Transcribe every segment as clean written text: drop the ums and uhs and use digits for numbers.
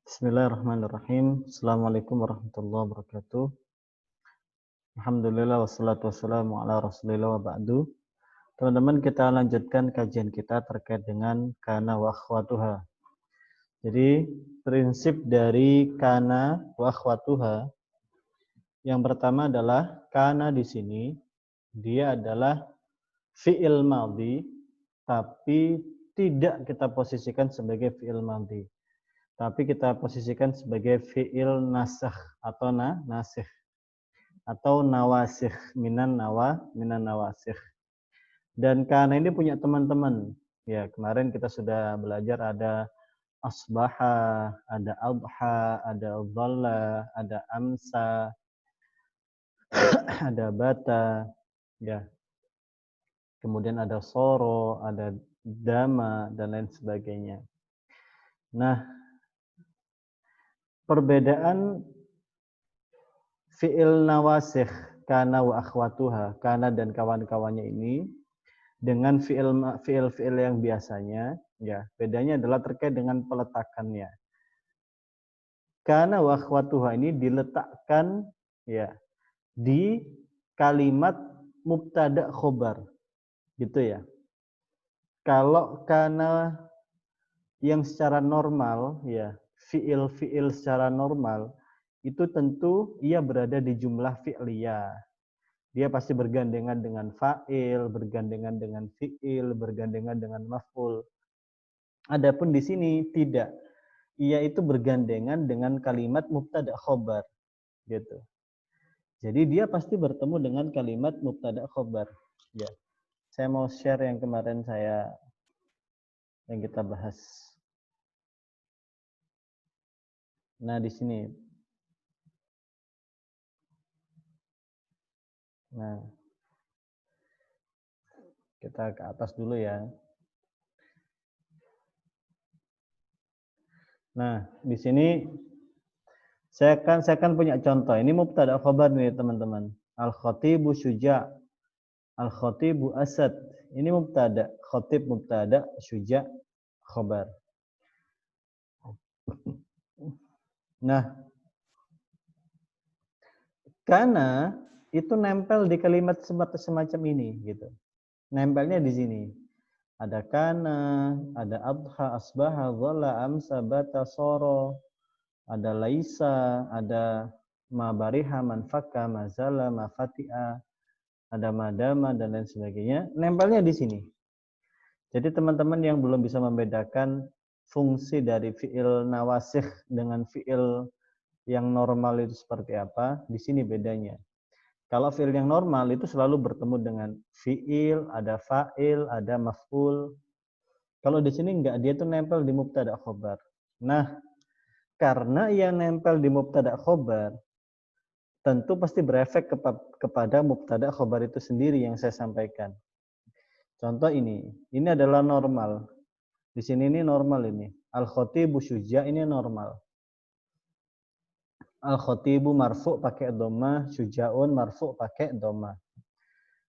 Bismillahirrahmanirrahim. Assalamualaikum warahmatullahi wabarakatuh. Alhamdulillah wassalatu wassalamu ala rasulillah wa ba'du. Teman-teman, kita lanjutkan kajian kita terkait dengan kana wa akhwatuha. Jadi, prinsip dari kana wa akhwatuha yang pertama adalah kana di sini dia adalah fi'il madhi tapi tidak kita posisikan sebagai fi'il madhi. Tapi kita posisikan sebagai fi'il nasakh atau nasikh atau nawasikh minan nawasikh. Dan kana ini punya teman-teman. Ya, kemarin kita sudah belajar ada asbaha, ada adha, ada dhalla, ada amsa, ada bata, ya. Kemudian ada soro, ada dama dan lain sebagainya. Nah, perbedaan fi'il nawasikh kana wa akhwatuha, kana dan kawan-kawannya ini dengan fi'il yang biasanya, ya, bedanya adalah terkait dengan peletakannya. Kana wa akhwatuha ini diletakkan ya di kalimat mubtada khobar, gitu ya. Kalau kana yang secara normal ya, fi'il secara normal itu tentu ia berada di jumlah fi'liyah. Dia pasti bergandengan dengan fa'il, bergandengan dengan fi'il, bergandengan dengan maf'ul. Adapun di sini tidak. Ia itu bergandengan dengan kalimat mubtada khobar, gitu. Jadi dia pasti bertemu dengan kalimat mubtada khobar. Ya. Saya mau share yang kemarin yang kita bahas. Nah, di sini. Nah, kita ke atas dulu ya. Nah, di sini saya kan punya contoh. Ini mubtada khobar nih, teman-teman. Al-khatibu syuja', al-khatibu asad. Ini mubtada, khatib mubtada, syuja' khobar. Nah, karena itu nempel di kalimat semacam ini gitu. Nempelnya di sini. Ada kana, ada adha, asbaha, dhalla, amsa, bata, soro, ada laisa, ada ma bariha, man fakka, ma zala, ma fati'a, ada madama dan lain sebagainya. Nempelnya di sini. Jadi teman-teman yang belum bisa membedakan fungsi dari fi'il nawasikh dengan fi'il yang normal itu seperti apa, di sini bedanya. Kalau fi'il yang normal itu selalu bertemu dengan fi'il, ada fa'il, ada maf'ul. Kalau di sini enggak, dia tuh nempel di mubtada khobar. Nah, karena ia nempel di mubtada khobar, tentu pasti berefek kepada mubtada khobar itu sendiri yang saya sampaikan. Contoh ini adalah normal. Di sini ini normal ini. Al-khatibu syuja' ini normal. Al-khatibu marfu' pakai dhamma, syuja'un marfu' pakai dhamma.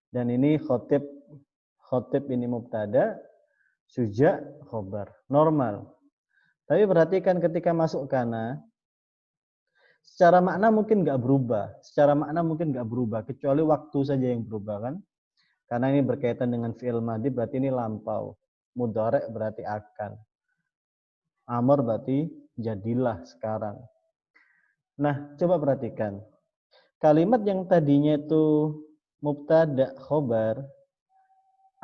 Dan ini khotib ini mubtada, syuja' khobar. Normal. Tapi perhatikan ketika masuk kana, secara makna mungkin nggak berubah. Secara makna mungkin nggak berubah, kecuali waktu saja yang berubah kan. Karena ini berkaitan dengan fi'il madhi, berarti ini lampau. Mudhari' berarti akan. Amr berarti jadilah sekarang. Nah, coba perhatikan. Kalimat yang tadinya itu mubtada khobar,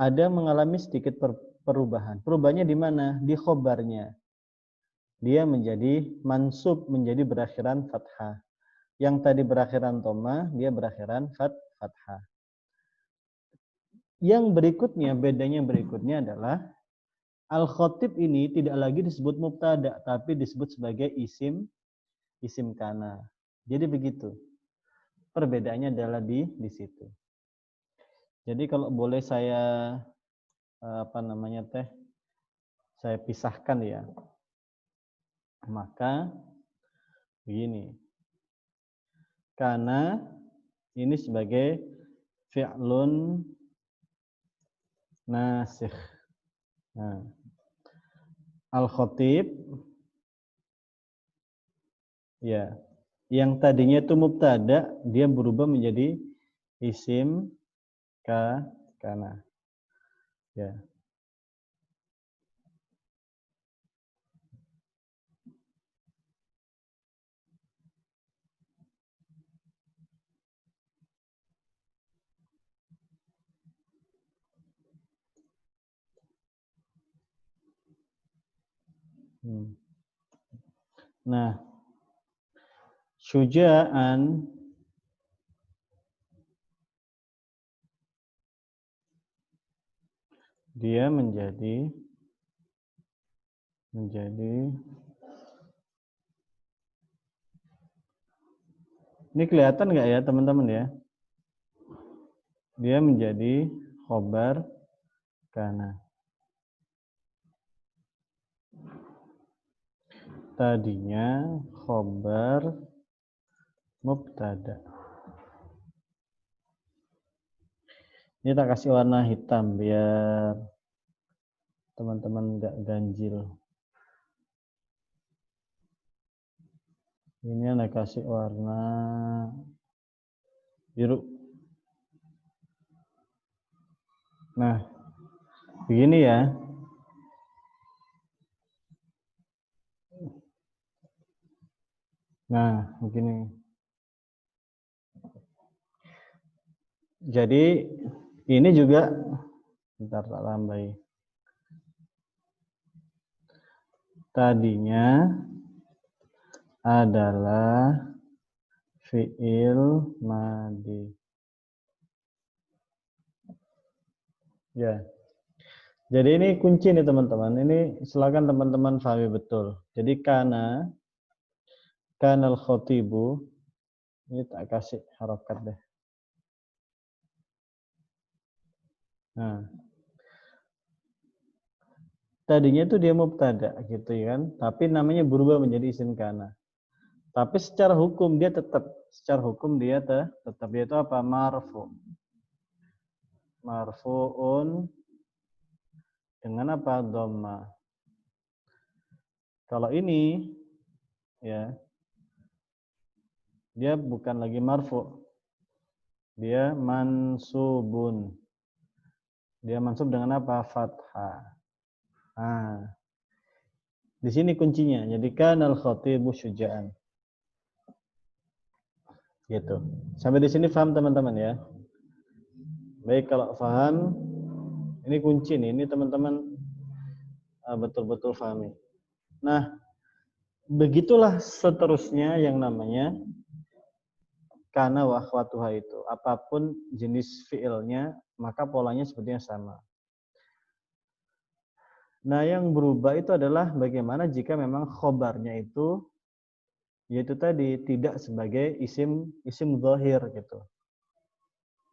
ada mengalami sedikit perubahan. Perubahannya di mana? Di khobarnya. Dia menjadi mansub, menjadi berakhiran fathah. Yang tadi berakhiran dhamma, dia berakhiran fathah. Yang berikutnya, bedanya berikutnya adalah al-khatib ini tidak lagi disebut mubtada, tapi disebut sebagai isim kana. Jadi begitu. Perbedaannya adalah di situ. Jadi kalau boleh saya saya pisahkan ya. Maka begini. Kana ini sebagai fi'lun nasikh. Nah, al-khatib Ya. Yang tadinya itu mubtada, dia berubah menjadi isim kana. Ya. Nah, syuja'an dia menjadi ini kelihatan nggak ya teman-teman ya? Dia menjadi khobar kana. Tadinya khobar mubtada. Ini tak kasih warna hitam biar teman-teman nggak ganjil. Ini anak kasih warna biru. Nah, begini ya. Nah, begini. Jadi ini juga bentar tak lambai. Tadinya adalah fi'il madi. Ya. Jadi ini kunci nih teman-teman. Ini silakan teman-teman pahami betul. Jadi kanal khotibu ini tak kasih harokat deh. Nah, tadinya itu dia mubtada gitu kan, tapi namanya berubah menjadi isim kana. Tapi secara hukum dia tetap dia itu apa? Marfu'un dengan apa? Dhamma. Kalau ini ya dia bukan lagi marfu, dia mansubun. Dia mansub dengan apa? Fathah. Nah, di sini kuncinya. Jadi kanal khatibu syuja'an. Gitu. Sampai di sini paham teman-teman ya? Baik, kalau paham, ini kunci nih. Ini teman-teman betul-betul pahami. Nah, begitulah seterusnya yang namanya kana wa akhwatuha itu. Apapun jenis fiilnya, maka polanya sebetulnya sama. Nah, yang berubah itu adalah bagaimana jika memang khobarnya itu yaitu tadi tidak sebagai isim zahir gitu.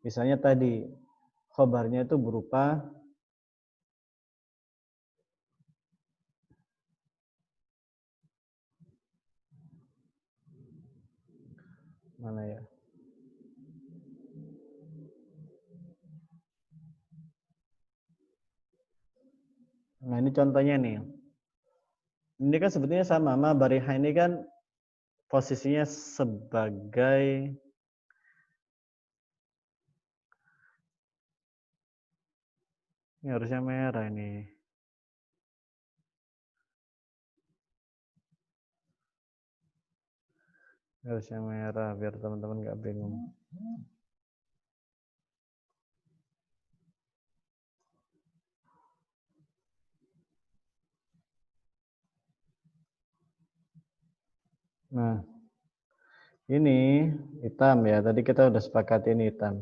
Misalnya tadi khobarnya itu berupa mana ya? Nah, ini contohnya nih. Ini kan sebetulnya sama, ma bariha ini kan posisinya sebagai ini harusnya merah ini. Harusnya merah biar teman-teman nggak bingung. Nah, ini hitam ya. Tadi kita udah sepakat ini hitam.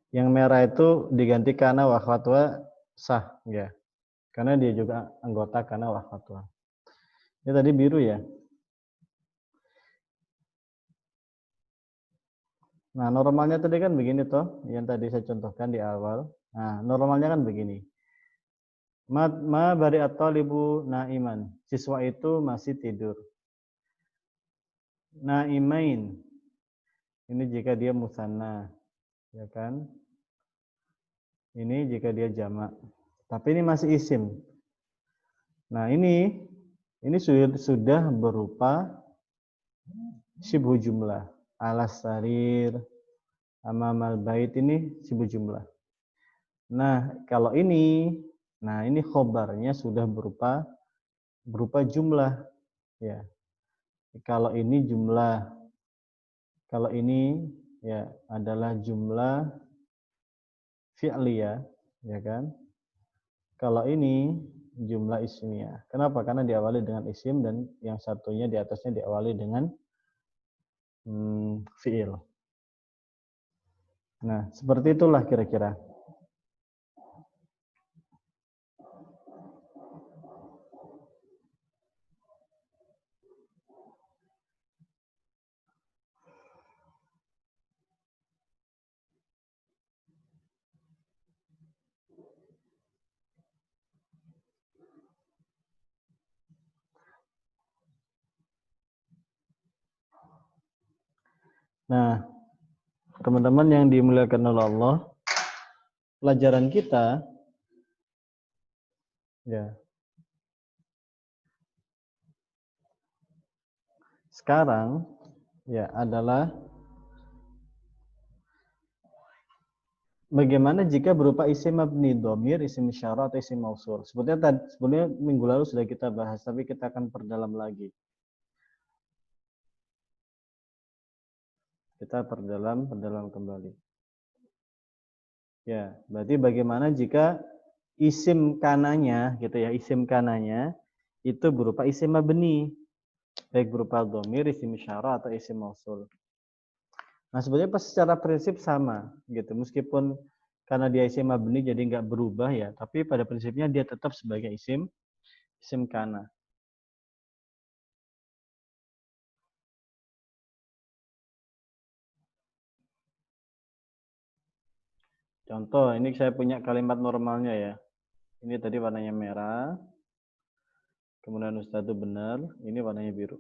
Yang merah itu diganti kana wa akhwatuha sah ya. Karena dia juga anggota kana wa akhwatuha. Ini tadi biru ya. Nah, normalnya tadi kan begini toh, yang tadi saya contohkan di awal. Nah, normalnya kan begini. Ma bari at-talibu naiman. Siswa itu masih tidur. Naimain. Ini jika dia musanna, ya kan? Ini jika dia jamak. Tapi ini masih isim. Nah, ini sudah berupa syibhu jumlah. Alas sarir, amamal bait ini syibhu jumlah. Nah, kalau ini, ini khobarnya sudah berupa jumlah, ya. Kalau ini jumlah, kalau ini ya adalah jumlah fi'liyah, ya kan? Kalau ini jumlah ismiyah. Kenapa? Karena diawali dengan isim dan yang satunya di atasnya diawali dengan fi'il. Nah, seperti itulah kira-kira. Nah, teman-teman yang dimuliakan oleh Allah, pelajaran kita ya sekarang ya adalah bagaimana jika berupa isim mabni dhamir, isim isyarah atau isim mausul. Sebetulnya minggu lalu sudah kita bahas, tapi kita akan perdalam lagi. Kita perdalam kembali. Ya, berarti bagaimana jika isim kananya gitu ya, isim kananya itu berupa isim mabni, baik berupa dhamir, isim isyarah atau isim mausul. Nah, sebenarnya secara prinsip sama gitu, meskipun karena dia isim mabni jadi nggak berubah ya, tapi pada prinsipnya dia tetap sebagai isim kana. Contoh, ini saya punya kalimat normalnya ya. Ini tadi warnanya merah, kemudian Ustadz itu benar, ini warnanya biru.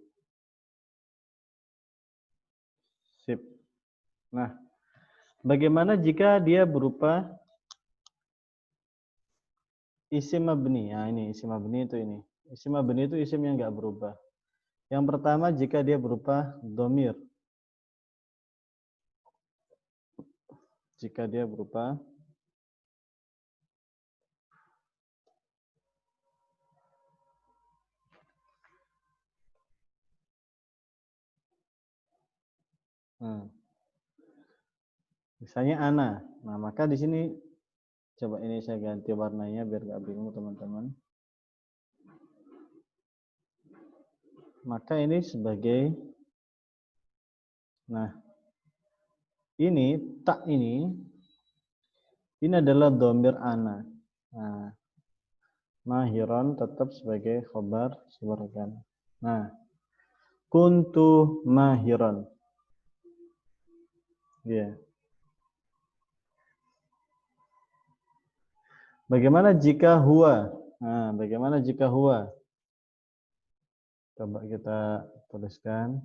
Sip. Nah, bagaimana jika dia berupa isim mabni? Nah, ini isim mabni itu ini. Isim mabni itu isim yang nggak berubah. Yang pertama jika dia berupa domir. Jika dia berupa misalnya ana. Nah, maka di sini coba ini saya ganti warnanya biar nggak bingung teman-teman. Maka ini sebagai ini tak ini adalah domir ana. Nah, mahiron tetap sebagai khobar sebarkan. Nah, kuntu mahiron. Ya. Yeah. Bagaimana jika huwa? Nah, bagaimana jika huwa? Coba kita tuliskan.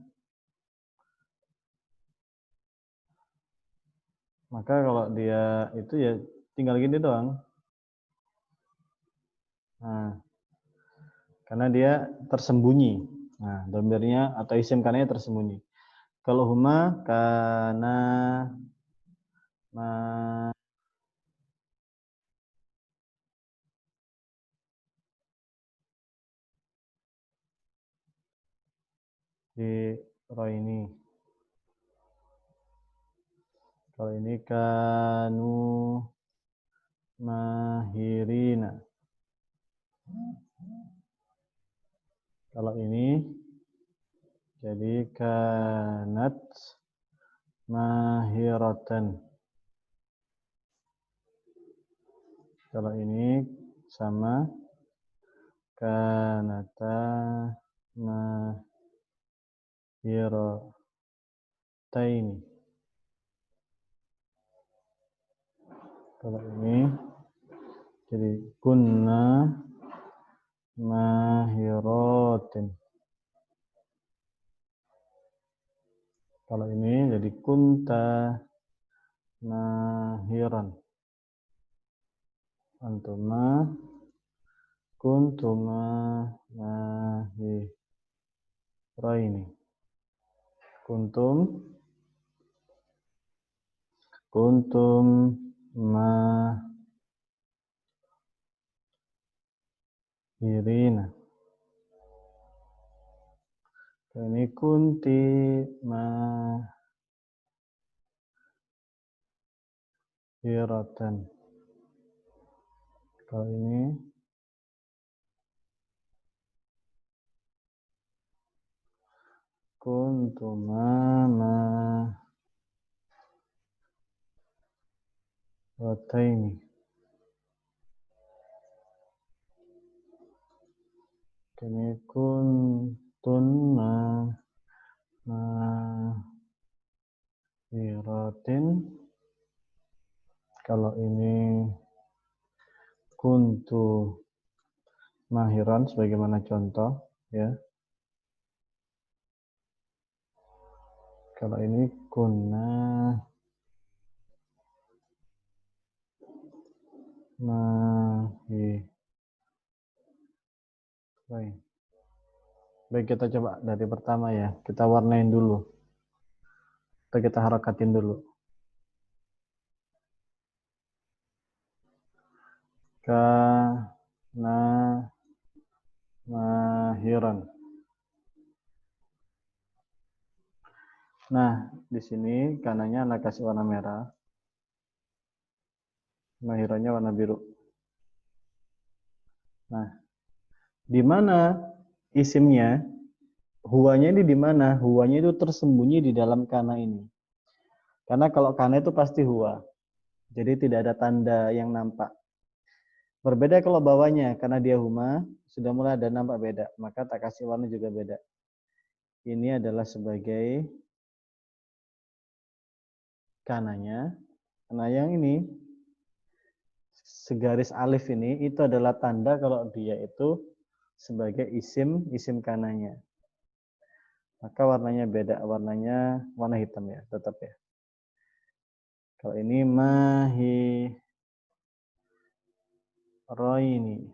Maka kalau dia itu ya tinggal gini doang. Nah, karena dia tersembunyi. Nah, domirnya atau isim kananya tersembunyi. Kalau huma kana ma di roh ini. Kalau ini kanu mahirina. Kalau ini jadi kanat mahiratan. Kalau ini sama kanata mahirataini. Kalau ini jadi kunna mahiratin. Kalau ini jadi kunta mahiran. Antuma kuntuma mahiraini. Kuntum mahirina. Ini kunti mahiratan. Kalau ini kuntuma mahirataini. Ini kuntunna mahiratin. Kalau ini kuntu mahiran sebagaimana contoh ya. Kalau ini kunna mahirain. Baik, kita coba dari pertama ya. Kita warnain dulu. Atau kita harakatin dulu. Kana mahiran. Nah, di sini kananya anak kasih warna merah. Mahirannya warna biru. Nah, di mana isimnya? Huwanya ini di mana? Huwanya itu tersembunyi di dalam kana ini. Karena kalau kana itu pasti huwa. Jadi tidak ada tanda yang nampak. Berbeda kalau bawahnya, karena dia huma, sudah mulai ada nampak beda. Maka tak kasih warna juga beda. Ini adalah sebagai kananya. Nah yang ini, segaris alif ini, itu adalah tanda kalau dia itu sebagai isim kananya. Maka warnanya beda, warnanya warna hitam ya, tetap ya. Kalau ini mahiraini.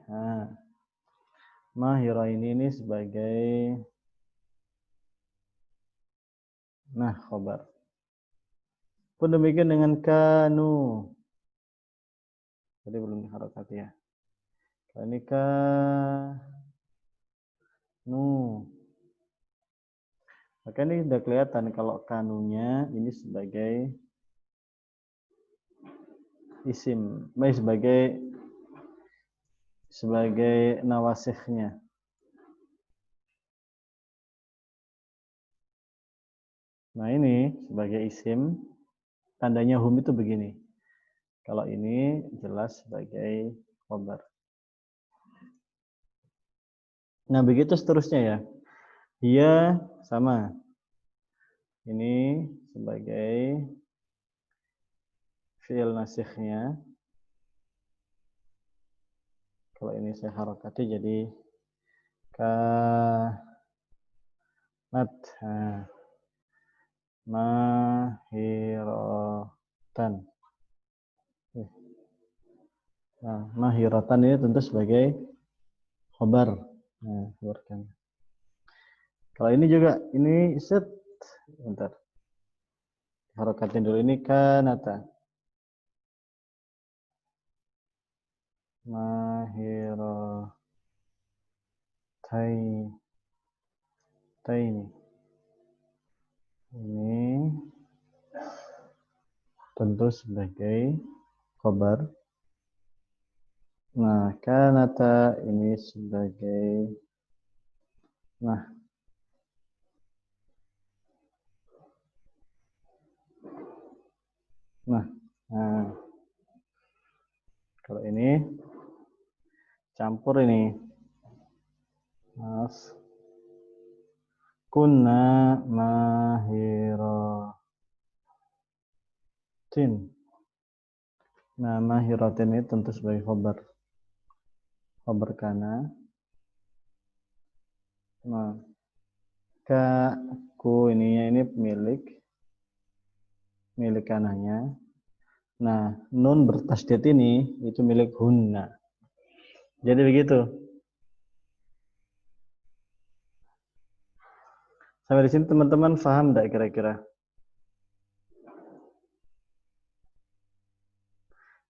Nah, mahiraini ini sebagai khobar. Pun demikian dengan kanu. Tadi belum diharokat ya. Kalau ini kanu. Maka ini sudah kelihatan kalau kanunya ini sebagai isim, sebagai nawasikhnya. Nah ini sebagai isim, tandanya hum itu begini. Kalau ini jelas sebagai khobar. Nah begitu seterusnya ya. Dia sama. Ini sebagai fi'il nasikhnya. Kalau ini saya harokati jadi kanat. Mahiratan. Nah, mahiratan ini tentu sebagai khobar. Nah, khobarkan. Kalau ini juga, ini bentar. Harokatin dulu, ini kanata. Mahirataini. Ini tentu sebagai khobar. Nah, kanata ini sebagai nah kalau ini campur ini. Maaf. Kunna mahiratin. Nah, mahiratin ini tentu sebagai khobar. Khobar kana. Nah, ku ini pemilik kananya. Nah, nun bertasydid ini itu milik hunna. Jadi begitu. Sampai di sini teman-teman paham enggak kira-kira?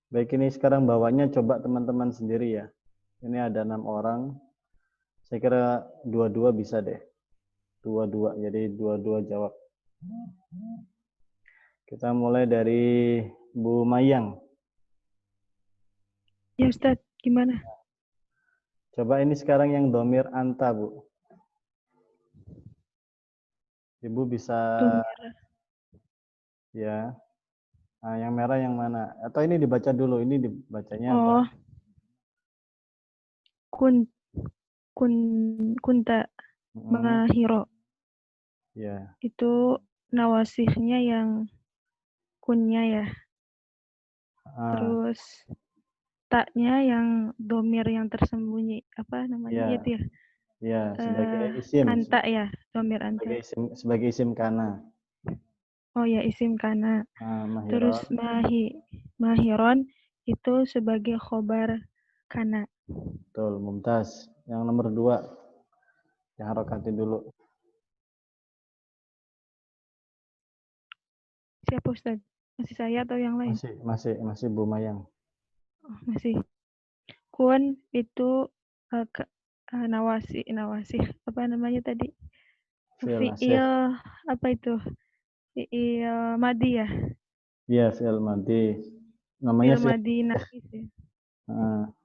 Baik, ini sekarang bawanya coba teman-teman sendiri ya. Ini ada 6 orang. Saya kira dua-dua bisa deh. Dua-dua, jadi dua-dua jawab. Kita mulai dari Bu Mayang. Ya Ustadz, gimana? Coba ini sekarang yang domir anta, Bu. Ibu bisa Domir. ya. Nah, yang merah yang mana? Atau ini dibaca dulu, ini dibacanya apa? Oh, kunta mahiro. Ya. Itu nawasihnya yang kunnya ya. Ah, Terus taknya yang domir yang tersembunyi. Apa namanya? ya, Itu ya. ya, sebagai isim, Anta ya, domir anta. sebagai isim kana. Oh ya, isim kana. Terus Mahiron. mahiron itu sebagai khobar kana. Betul, mumtaz. Yang nomor 2, yang harokati dulu. Siapa Ustaz? Masih saya atau yang lain? Masih Bu Mayang. Oh, masih. Kun itu nawasi apa namanya tadi? Fi'il nasih. Fiil apa itu? Fiil madi ya. Iya, fi'il madi. Namanya Fiil fi'il madi nakis ya.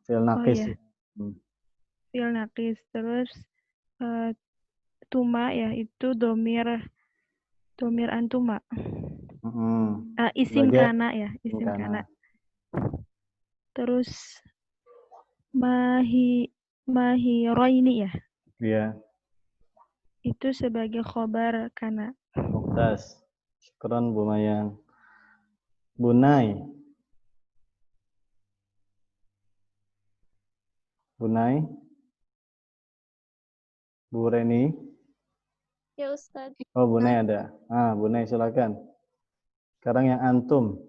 fi'il Oh nakis. iya, Hmm. fiil nakis. Terus eh, tuma ya itu domir antuma. Isim Sebagai kana ya, isim isim kana. kana. Terus mahiroini ya. Iya, Itu sebagai khobar kana. mumtaz. Syukran Bu Mayang. Bunai. Bunai. Bu Reni. Ya Ustadz. Oh, Bunai ada. Bunai silakan. Sekarang yang antum.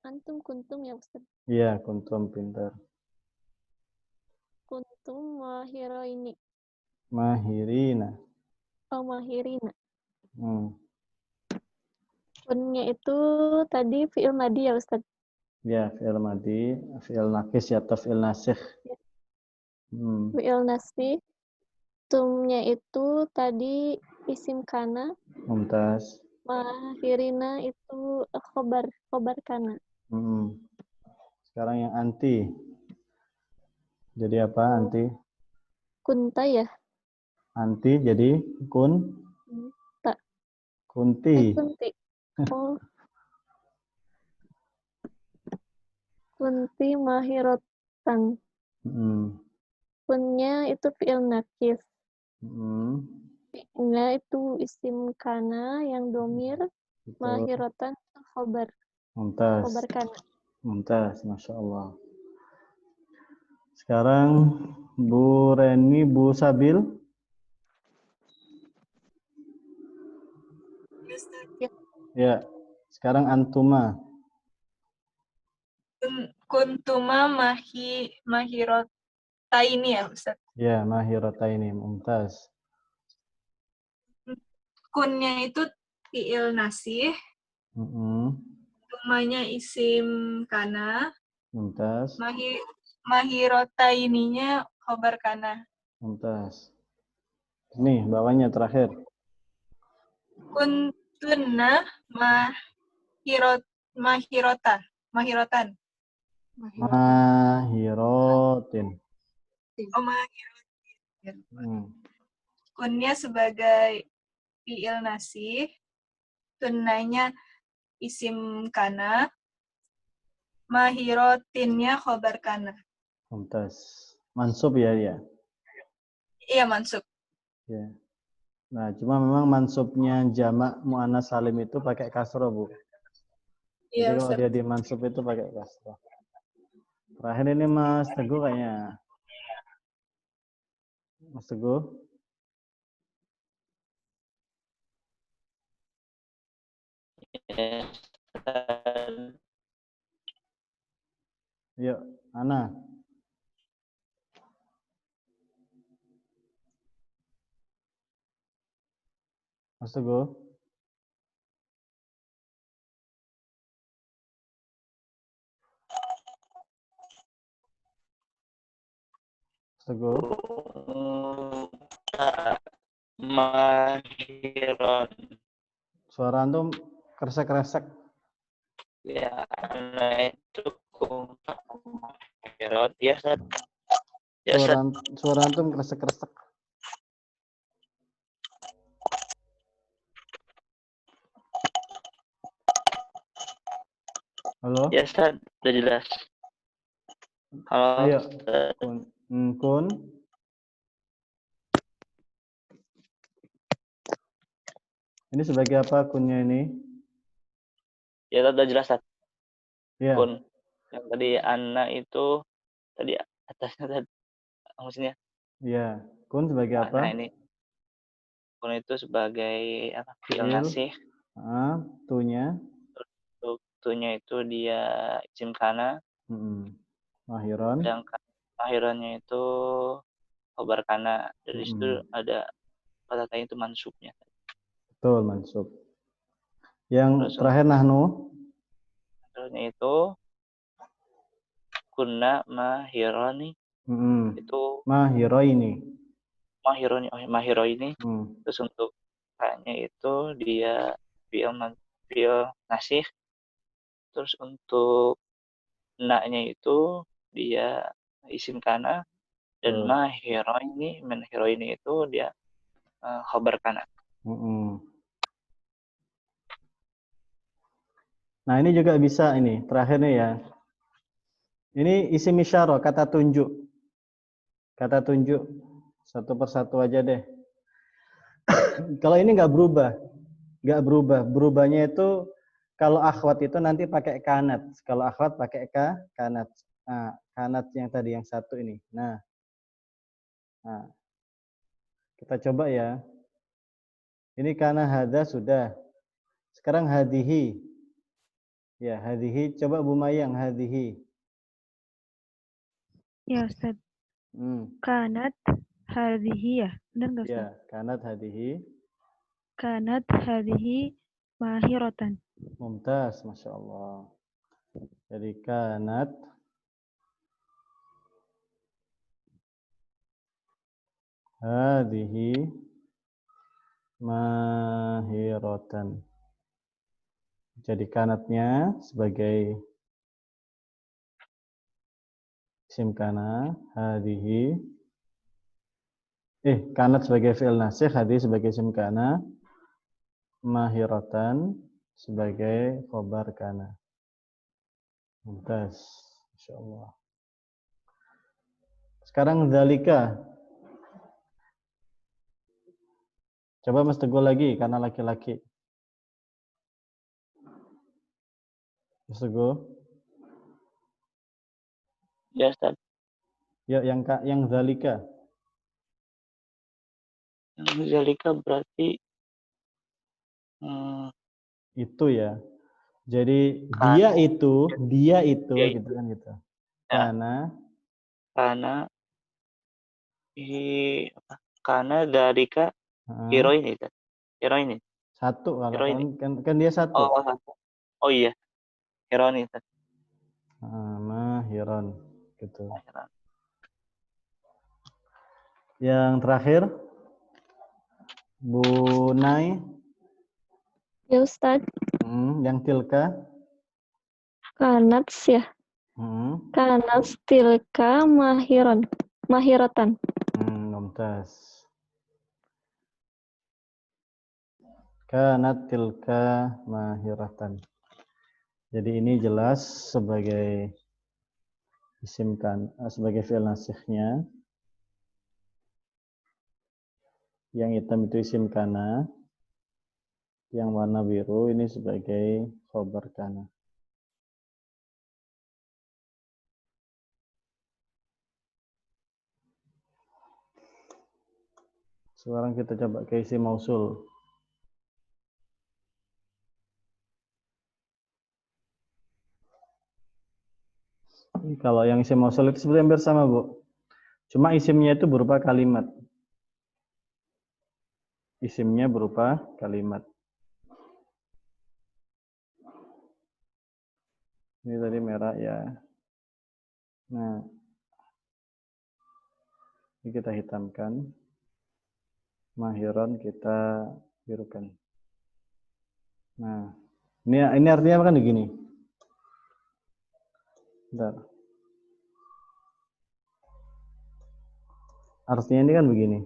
Antum kuntum ya Ustadz. Iya, kuntum pintar. Kuntum mahiro ini. Mahirina. Oh mahirina. Hmm. Kunnya itu tadi fi'il madi ya Ustadz. Ya, fi'il madi, fi'il nakis atau fi'il nasikh. Ya. Hmm. Fi'il nasih. Tumnya itu tadi isim kana. Mumtaz. Mahirina itu khobar kana. Hmm. Sekarang yang anti. Jadi apa anti? Kunta ya. Anti jadi Tak. kunti. Kunti. Oh. Kunti mahirotan. Kunnya itu fi'il nakis. Fi'ilnya itu isim kana yang domir. Betul. Mahirotan khobar. Mumtaz. Khobar kana. Mumtaz, Masya Allah. Sekarang Bu Reni, Bu Sabil. Ya, sekarang Antuma. Kuntuma mahirota ini ya Ustaz. Ya, mahirota ini, mumtaz. Kunnya itu fi'il nasih. Tumanya isim kana. Mumtaz. Mahirota ininya khobar kana. Mumtaz. Nih, bawahnya terakhir. Kuntunna mahirotan. Mahirotin. Oh, mahirotin. Kunnya sebagai fi'il nasih. Tunnanya isim kana. Mahirotinnya khobar kana. Mumtaz. Mansub ya, ya. Iya, mansub. Ya. Nah, cuma memang mansubnya jamak mu'annas salim itu pakai kasroh, Bu. Jadi Iya, kalau Ustaz. dia di mansub itu pakai kasroh. Terakhir ini Mas Teguh kayaknya. Mas Teguh. Ya, Ustaz. Yuk, Ana. Mas Teguh. Mas Teguh. Mahiron. Suara antum kresek-kresek. Ya, anak itu Mahiron. Ya, Ustaz. Ya, Ustaz. Suara antum kresek-kresek. Halo? Ya, Ustaz. Udah jelas. Halo, Ayo. Ustaz. Kun. Ini sebagai apa kunnya ini? Ya, Ustaz, udah jelas, Ustaz. Ya. Kun. Yang tadi anak itu tadi atasnya tadi maksudnya. Ya. Kun sebagai apa? Nah, ini kun itu sebagai apa? Fi'il nasih. Tunya. Tunya itu dia isim kana. Mahiron. Sedangkan mahirannya itu khobar kana. Dari situ ada kata itu mansubnya. Betul, mansub. Yang Terus terakhir nahnu. Terusnya itu kunna mahironi. Itu Mahiroini. Mahiroini. Terus untuk kanya itu dia fi'il nasih. Terus untuk na-nya itu dia isim kana. Dan mahiroini itu dia khabar kana. Nah, ini juga bisa ini, terakhir nih ya. Ini isim isyarah, kata tunjuk. Kata tunjuk. Satu persatu aja deh. Kalau ini nggak berubah. Nggak berubah. Berubahnya itu kalau akhwat itu nanti pakai kanat. Kalau akhwat pakai kanat. Nah, kanat yang tadi yang satu ini. Nah. Kita coba ya. Ini karena hadza sudah. Sekarang hadihi. Ya, hadihi. Coba Bu Mayang, hadihi. Ya, Ustaz. Kanat hadihi ya. Benar nggak, Ustaz? Ya, kanat hadihi. Kanat hadihi mahirotan. Mumtaz, Masya Allah. Jadi kanat hadihi mahirotan. Jadi kanatnya sebagai isim kana, hadihi. Kanat sebagai fi'il nasih, hadihi sebagai isim kana, mahirotan sebagai khobar kana. Mumtaz, Masya Allah. Sekarang dzalika. Coba Mas Teguh lagi, karena laki-laki. Mas Teguh. Ya, Ustaz. Ya, yang dzalika. Yang dzalika berarti itu ya. Jadi dia itu gitu kan gitu. Ya. Karena dzalika hero ini kan. Hero ini. Satu kan dia satu. Oh iya. Hero ini kan. Mahiron gitu. Yang terakhir Bu Nai. Ya, Ustaz. Yang tilka. Kanat ya. Kanat tilka mahiratan. Mumtaz. Kanat tilka mahiratan. Jadi ini jelas sebagai isim kan, sebagai fi'il nasihnya. Yang hitam itu isim kana. Yang warna biru ini sebagai khobar kana. Sekarang kita coba ke isim mausul. Kalau yang isim mausul itu sebenarnya hampir sama, Bu. Cuma isimnya itu berupa kalimat. Isimnya berupa kalimat. Ini tadi merah ya. Nah, ini kita hitamkan. Mahiron kita birukan. Nah, ini artinya kan begini. Bentar. Artinya ini kan begini.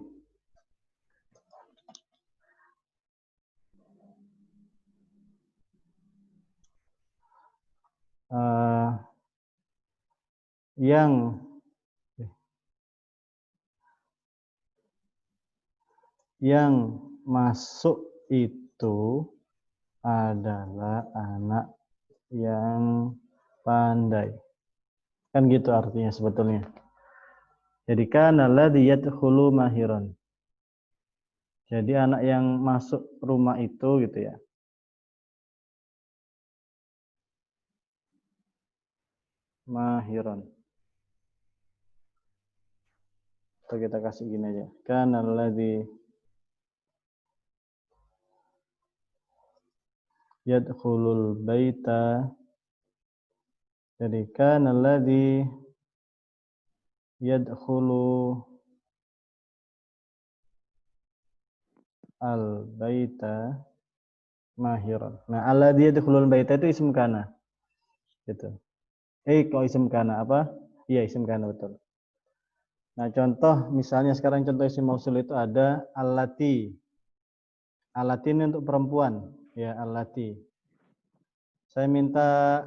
Yang masuk itu adalah anak yang pandai. Kan gitu artinya sebetulnya. Jadi kana alladzi yadkhulu mahiron. Jadi anak yang masuk rumah itu gitu ya. Mahiron. Atau kita kasih gini aja. Kana alladzi yadkhulul baita. Jadi kana alladzi yadkhulu al-baita mahiron. Nah, alladzi yadkhulul baita itu isim kana. Gitu. Kok isim kana apa? Iya, isim kana betul. Nah, contoh misalnya sekarang contoh isim mausul itu ada allati. Allati ini untuk perempuan, ya allati. Saya minta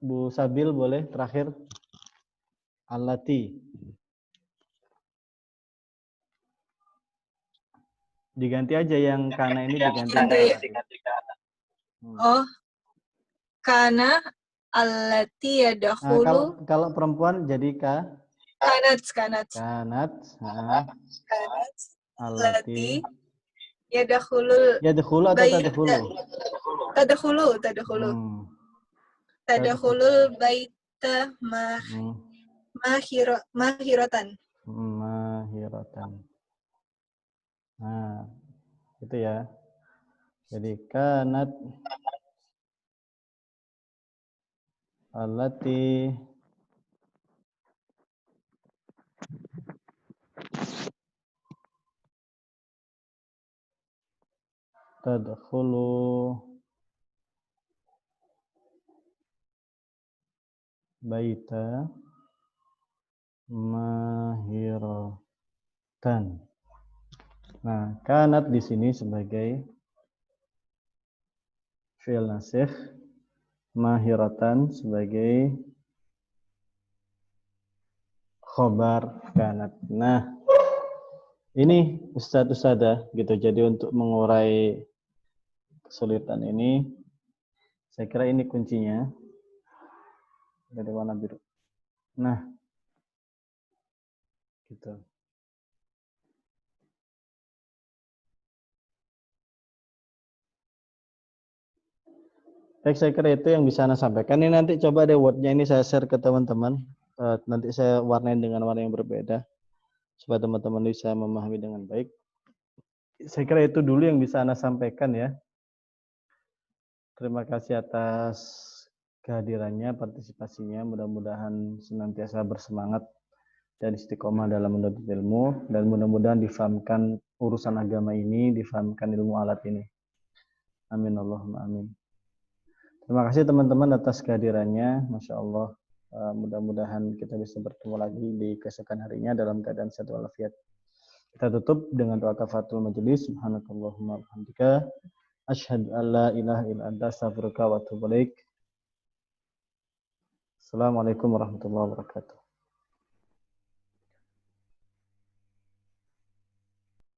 Bu Sabil boleh terakhir. Allati. Diganti aja yang kana ini diganti kana. Oh, kana allati yadkhulu. Nah, kalau perempuan jadi Kanat. Kanat. Kanat Allati. Yadkhulul Yadkhulu atau tadkhulu? Tadkhulu. Tadkhulul baita mahiratan. Mahiratan. Nah, itu ya. Jadi kanat allati tadkhulu baita mahiratan. Nah, kanat di sini sebagai fi'il nasikh, mahiratan sebagai khobar kanat. Nah, ini Ustadz gitu. Jadi untuk mengurai kesulitan ini, saya kira ini kuncinya. Dari warna biru. Nah, gitu. Baik, saya kira itu yang bisa Anda sampaikan. Ini nanti coba deh wordnya ini saya share ke teman-teman. Nanti saya warnain dengan warna yang berbeda. Supaya teman-teman bisa memahami dengan baik. Saya kira itu dulu yang bisa Anda sampaikan ya. Terima kasih atas kehadirannya, partisipasinya. Mudah-mudahan senantiasa bersemangat dan istiqomah dalam menuntut ilmu. Dan mudah-mudahan difahamkan urusan agama ini, difahamkan ilmu alat ini. Amin Allahumma amin. Terima kasih teman-teman atas kehadirannya. Masya Allah. Mudah-mudahan kita bisa bertemu lagi di keesokan harinya dalam keadaan sehat walafiat. Kita tutup dengan doa kafaratul majelis. Subhanakallahumma wabihamdika. Asyhadu an la ilaha illa anta astaghfiruka wa atubu ilaik. Assalamualaikum warahmatullahi wabarakatuh.